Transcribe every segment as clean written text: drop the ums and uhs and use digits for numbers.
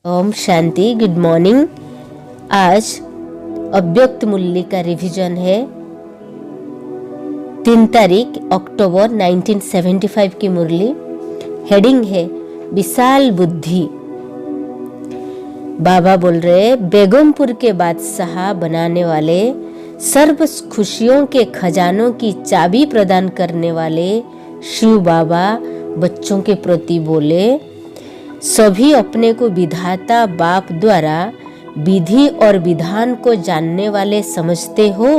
Om Shanti. Good morning. आज अव्यक्त मूल्य का रिवीजन है। 3 तारीख अक्टूबर 1975 की मुरली। हेडिंग है विशाल बुद्धि। बाबा बोल रहे, बेगमपुर के बादशाह बनाने वाले, सर्व खुशियों के खजानों की चाबी प्रदान करने वाले शिव बाबा बच्चों के प्रति बोले, सभी अपने को विधाता बाप द्वारा विधि और विधान को जानने वाले समझते हो।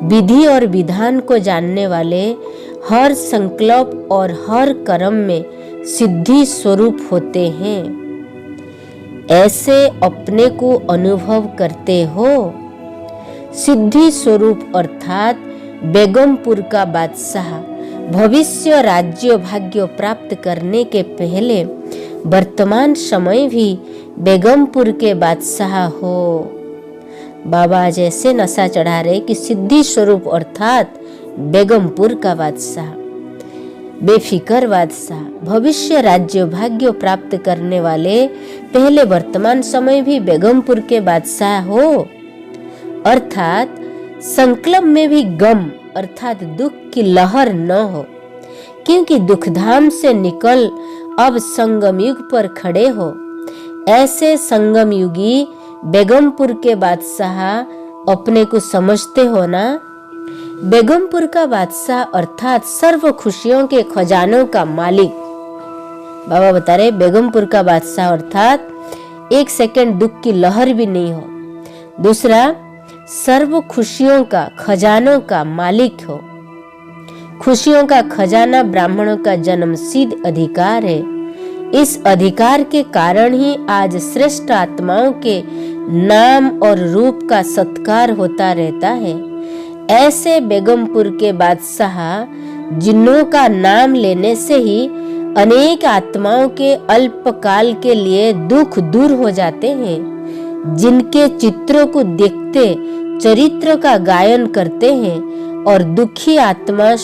विधि और विधान को जानने वाले हर संकल्प और हर कर्म में सिद्धि स्वरूप होते हैं। ऐसे अपने को अनुभव करते हो। सिद्धि स्वरूप अर्थात बेगमपुर का बादशाह भविष्य राज्य भाग्य प्राप्त करने के पहले वर्तमान समय भी बेगमपुर के बादशाह हो। बाबा आज ऐसे नशा चढ़ा रहे कि सिद्धि स्वरूप अर्थात बेगमपुर का बादशाह, बेफिकर बादशाह, भविष्य राज्य भाग्य प्राप्त करने वाले पहले वर्तमान समय भी बेगमपुर के बादशाह हो। अर्थात संकल्प में भी गम अर्थात दुख की लहर न हो, क्योंकि दुखधाम से निकल अब संगम युग पर खड़े हो। ऐसे संगम युगी बेगमपुर के बादशाह अपने को समझते हो ना। बेगमपुर का बादशाह अर्थात सर्व खुशियों के खजानों का मालिक। बाबा बता रहे, बेगमपुर का बादशाह अर्थात एक सेकंड दुख की लहर भी नहीं हो। दूसरा, सर्व खुशियों का खजानों का मालिक हो। खुशियों का खजाना ब्राह्मणों का जन्मसिद्ध अधिकार है। इस अधिकार के कारण ही आज श्रेष्ठ आत्माओं के नाम और रूप का सत्कार होता रहता है। ऐसे बेगमपुर के बादशाह जिन्हों का नाम लेने से ही अनेक आत्माओं के अल्पकाल के लिए दुख दूर हो जाते हैं, जिनके चित्रों को देखते चरित्र का गायन करते हैं और दुखी आत्मा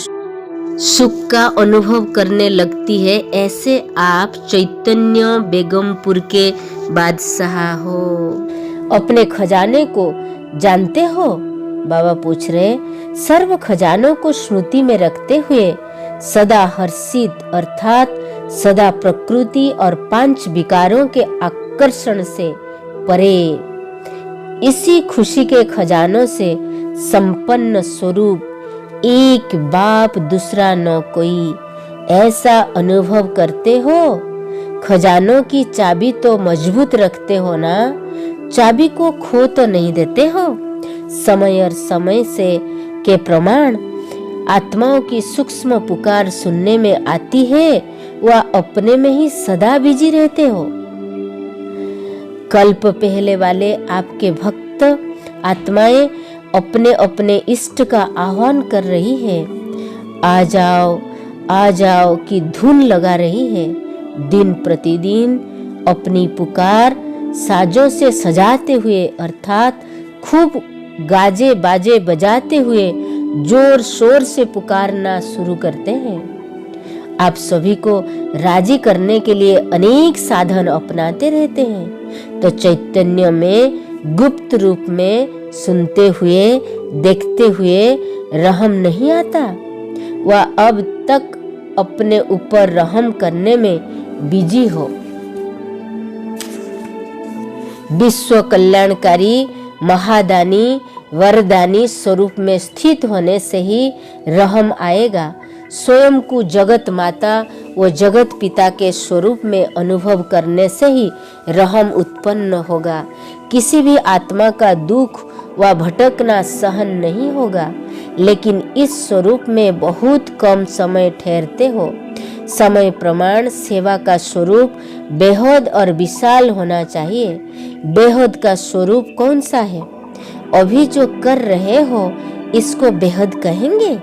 सुख का अनुभव करने लगती है। ऐसे आप चैतन्य बेगमपुर के बादशाह हो। अपने खजाने को जानते हो? बाबा पूछ रहे, सर्व खजानों को स्मृति में रखते हुए सदा हर्षित अर्थात सदा प्रकृति और 5 विकारों के आकर्षण से परे, इसी खुशी के खजानों से संपन्न स्वरूप, एक बाप दूसरा न कोई, ऐसा अनुभव करते हो। खजानों की चाबी तो मजबूत रखते हो ना, चाबी को खो तो नहीं देते हो। समय और समय से के प्रमाण आत्माओं की सूक्ष्म पुकार सुनने में आती है, वह अपने में ही सदा बिजी रहते हो। कल्प पहले वाले आपके भक्त आत्माएं अपने अपने इष्ट का आह्वान कर रही है। आ जाओ की धुन लगा रही है। दिन प्रतिदिन अपनी पुकार साजों से सजाते हुए अर्थात खूब गाजे बाजे बजाते हुए जोर शोर से पुकारना शुरू करते हैं। आप सभी को राजी करने के लिए अनेक साधन अपनाते रहते हैं, तो चैतन्य में गुप्त रूप में सुनते हुए देखते हुए रहम नहीं आता। वह अब तक अपने ऊपर रहम करने में बिजी हो। विश्व कल्याणकारी महादानी वरदानी स्वरूप में स्थित होने से ही रहम आएगा। स्वयं को जगत माता व जगत पिता के स्वरूप में अनुभव करने से ही रहम उत्पन्न होगा। किसी भी आत्मा का दुख व भटकना सहन नहीं होगा, लेकिन इस स्वरूप में बहुत कम समय ठहरते हो। समय प्रमाण सेवा का स्वरूप बेहद और विशाल होना चाहिए। बेहद का स्वरूप कौन सा है? अभी जो कर रहे हो इसको बेहद कहेंगे।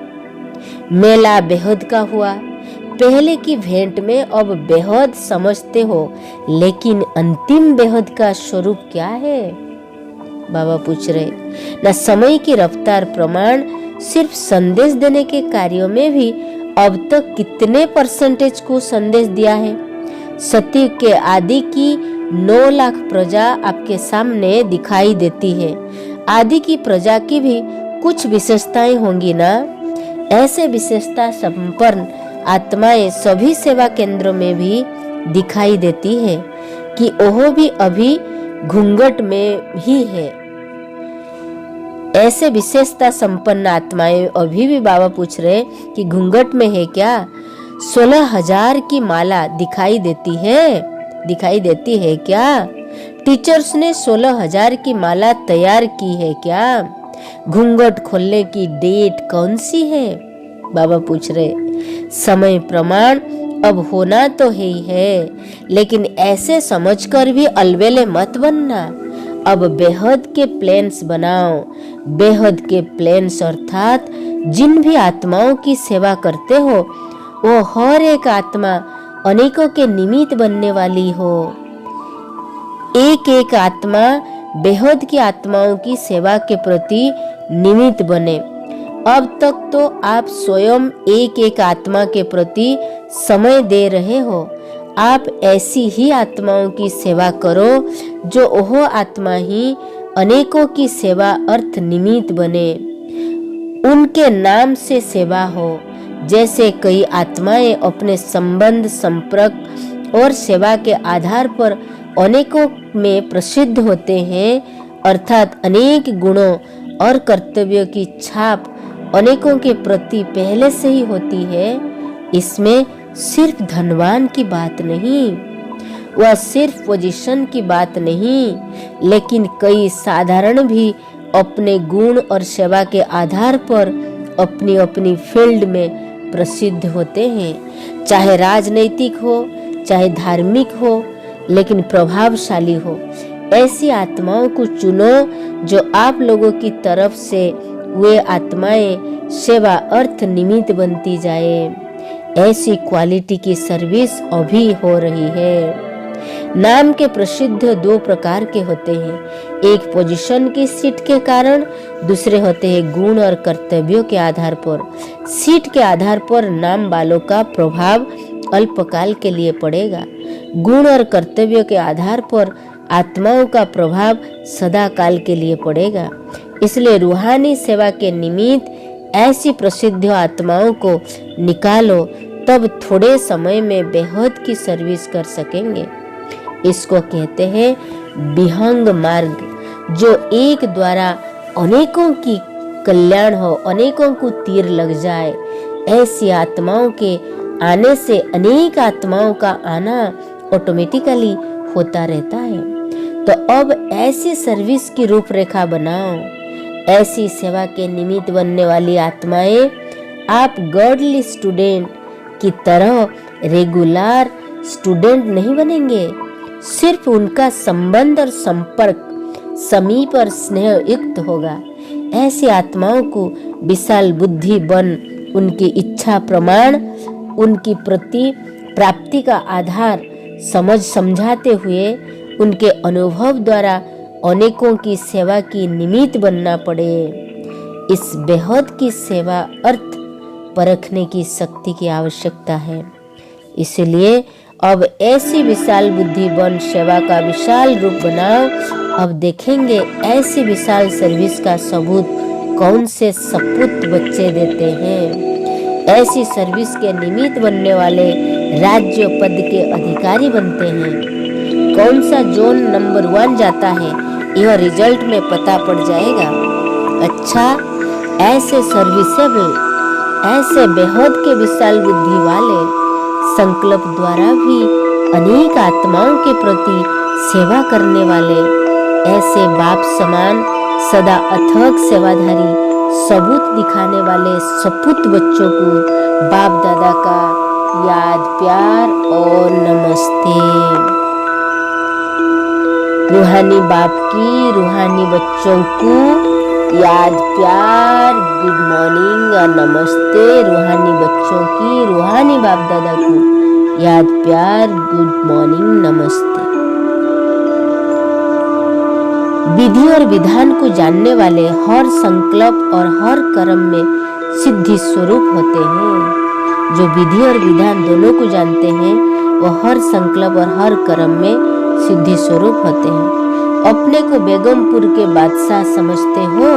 मेला बेहद का हुआ, पहले की भेंट में अब बेहद समझते हो, लेकिन अंतिम बेहद का स्वरूप क्या है? बाबा पूछ रहे, न समय की रफ्तार प्रमाण सिर्फ संदेश देने के कार्यों में भी अब तक कितने परसेंटेज को संदेश दिया है? सती के आदि की 9 लाख प्रजा आपके सामने दिखाई देती है। आदि की प्रजा की भी कुछ विशेषताएं होंगी ना। ऐसे विशेषता संपन्न आत्माएं सभी सेवा केंद्रों में भी दिखाई देती है कि वह भी अभी घूंघट में ही है। ऐसे विशेषता संपन्न आत्माएं अभी भी बाबा पूछ रहे कि घूंघट में है क्या? 16,000 की माला दिखाई देती है क्या? टीचर्स ने 16,000 की माला तैयार की है क्या? घूंघट खोलने की डेट कौन सी है? बाबा पूछ रहे। समय प्रमाण अब होना तो ही है, लेकिन ऐसे समझकर भी अलबेले मत बनना। अब बेहद के प्लान्स बनाओ। बेहद के प्लान्स अर्थात जिन भी आत्माओं की सेवा करते हो वो हर एक आत्मा अनेकों के निमित्त बनने वाली हो। एक एक आत्मा बेहद की आत्माओं की सेवा के प्रति निमित्त बने। अब तक तो आप स्वयं एक एक आत्मा के प्रति समय दे रहे हो। आप ऐसी ही आत्माओं की सेवा करो जो वह आत्मा ही अनेकों की सेवा अर्थ निमित्त बने। उनके नाम से सेवा हो। जैसे कई आत्माएं अपने संबंध, संपर्क और सेवा के आधार पर अनेकों में प्रसिद्ध होते हैं, अर्थात अनेक गुणों और कर्तव्यों की छाप अनेकों के प्रति पहले से ही होती है। इसमें सिर्फ धनवान की बात नहीं, वह सिर्फ पोजीशन की बात नहीं, लेकिन कई साधारण भी अपने गुण और सेवा के आधार पर अपनी अपनी फील्ड में प्रसिद्ध होते हैं। चाहे राजनैतिक हो, चाहे धार्मिक हो, लेकिन प्रभावशाली हो। ऐसी आत्माओं को चुनो जो आप लोगों की तरफ से वे आत्माएं सेवा अर्थ निमित्त बनती जाए। ऐसी क्वालिटी की सर्विस अभी हो रही है। नाम के प्रसिद्ध 2 प्रकार के होते हैं। एक पोजीशन की सीट के कारण, दूसरे होते हैं गुण और कर्तव्यों के आधार पर। सीट के आधार पर नाम वालों का प्रभाव अल्पकाल के लिए पड़ेगा। गुण और कर्तव्यों के आधार पर आत्माओं का प्रभाव सदा काल के लिए पड़ेगा। इसलिए रूहानी सेवा के निमित्त ऐसी प्रसिद्ध आत्माओं को निकालो, तब थोड़े समय में बेहद की सर्विस कर सकेंगे। इसको कहते हैं विहंग मार्ग, जो एक द्वारा अनेकों की कल्याण हो, अनेकों को तीर लग जाए। ऐसी आत्माओं के आने से अनेक आत्माओं का आना ऑटोमेटिकली होता रहता है। तो अब ऐसी सर्विस की रूपरेखा बनाओ। ऐसी सेवा के निमित्त बनने वाली आत्माएं आप गॉडली स्टूडेंट की तरह रेगुलर स्टूडेंट नहीं बनेंगे। सिर्फ उनका संबंध और संपर्क समीप और स्नेह युक्त होगा। ऐसी आत्माओं को विशाल बुद्धि बन उनकी इच्छा प्रमाण, उनकी प्रति प्राप्ति का आधार समझाते हुए उनके अनुभव द्वारा अनेकों की सेवा की निमित्त बनना पड़े। इस बेहद की सेवा अर्थ परखने की शक्ति की आवश्यकता है। इसलिए अब ऐसी विशाल बुद्धि बन सेवा का विशाल रूप बनाओ। अब देखेंगे ऐसी विशाल सर्विस का सबूत कौन से सपूत बच्चे देते हैं। ऐसी सर्विस के निमित्त बनने वाले राज्य पद के अधिकारी बनते हैं। कौन सा जोन नंबर 1 जाता है यह रिजल्ट में पता पड़ जाएगा। अच्छा, ऐसे सर्विसेबल, ऐसे बेहद के विशाल बुद्धि वाले संकल्प द्वारा भी अनेक आत्माओं के प्रति सेवा करने वाले, ऐसे बाप समान सदा अथक सेवाधारी सबूत दिखाने वाले सपूत बच्चों को बाप दादा का याद, प्यार और नमस्ते। रूहानी बाप की रूहानी बच्चों को याद, प्यार, गुड मॉर्निंग और नमस्ते। रूहानी बच्चों की रूहानी बाप दादा को याद, प्यार, गुड मॉर्निंग, नमस्ते। विधि और विधान को जानने वाले हर संकल्प और हर कर्म में सिद्धि स्वरूप होते हैं। जो विधि और विधान दोनों को जानते हैं वो हर संकल्प और हर कर्म में सिद्धि स्वरूप होते हैं। अपने को बेगमपुर के बादशाह समझते हो,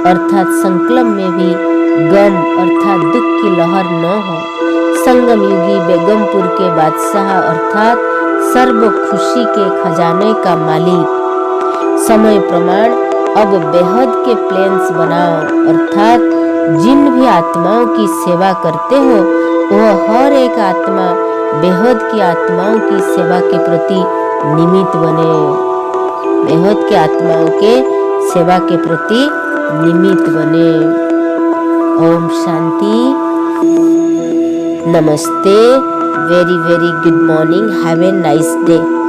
अर्थात संकल्प में भी गम अर्थात दुख की लहर न हो। संगम युगी बेगमपुर के बादशाह अर्थात सर्व खुशी के खजाने का मालिक। समय प्रमाण अब बेहद के प्लेन्स बनाओ, अर्थात जिन भी आत्माओं की सेवा करते हो वह हर एक आत्मा बेहद की आत्माओं की सेवा के प्रति निमित्त बने। बेहद के आत्माओं के सेवा के प्रति निमित्त बने। ओम शांति। नमस्ते। Very very good morning. Have a nice day.